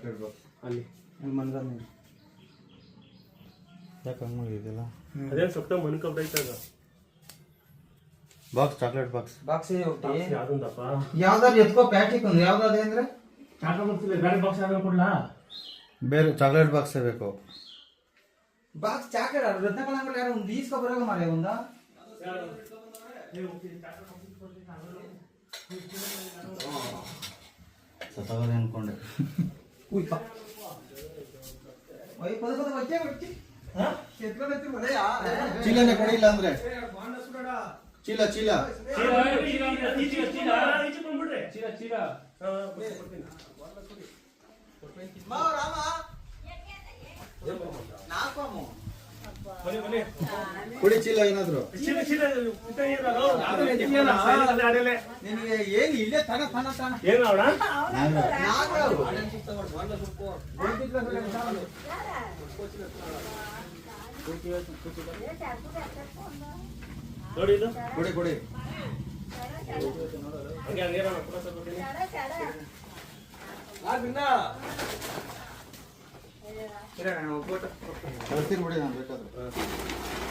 chocolate box ಅಲ್ಲಿ ಮನ್ಗಲ್ ಯಾಕೆ ಹಂಗೆ ಮಾಡಿದೆಯಲ್ಲ ಅದೇ ಸಪ್ತ ಮನ್ಕೊಬಿಟ್ಟೈತಾಗ ಬಾಕ್ಸ್ ಚಾಕ್ಲೇಟ್ ಬಾಕ್ಸ್ ಬಾಕ್ಸ್ ಯಾವ್ದೊಂದಪ್ಪ ಯಾವ್ದಾದ್ರು ಎತ್ಕೋ ಪ್ಯಾಟಿಕ್ ಯಾವ್ದಾದ್ರೆ ಅಂದ್ರೆ ಚಾಕ್ಲೇಟ್ ಬಾಕ್ಸ್ ಇಲ್ಲ ಬೇರೆ ಬಾಕ್ಸ್ ಯಾವ್ದಾರು ಕೊಡ್ಲಾ ಬೇರೆ ಚಾಕ್ಲೇಟ್ ಬಾಕ್ಸೇ ಬೇಕು ಬಾಕ್ಸ್ ಚಾಕ್ಲೇಟ್ ರತ್ನಕಲಂಗಲ್ಲಿ ಯಾರು ಒಂದು ಈಸ್ಕೊ ಬರೋಗ ಮಾರೇ ಒಂದ ಸತ್ತವರೆ ಅನ್ಕೊಂಡೆ ಉಯ್ಪ ಒಯ್ ಪದ ಪದ ಬಚ್ಚೆ ಬಚ್ಚಿ ಎತ್ಕೊಂಡೈತಿ ಮಳೆಯ ಚೀಲನೇ ಕೊಡಿಲ್ಲ ಅಂದ್ರೆ ಚೀಲ ಚೀಲ ಮಾವ ರಾಮ ನಾಲ್ಕು ಕೊಡಿ ಚೀಲ ಏನಾದ್ರು ನಿನಗೆ ಏನು ಇಲ್ಲೇ ತನ ತನ ತನ ನೋಡಿ ಇದು ಕೊಡಿ ಕೊಡಿ ಫೋಟೋ ಕಳ್ಸ್ತೀನಿ ಬಿಡಿ ನಾನು ಬೇಕಾದ್ರೆ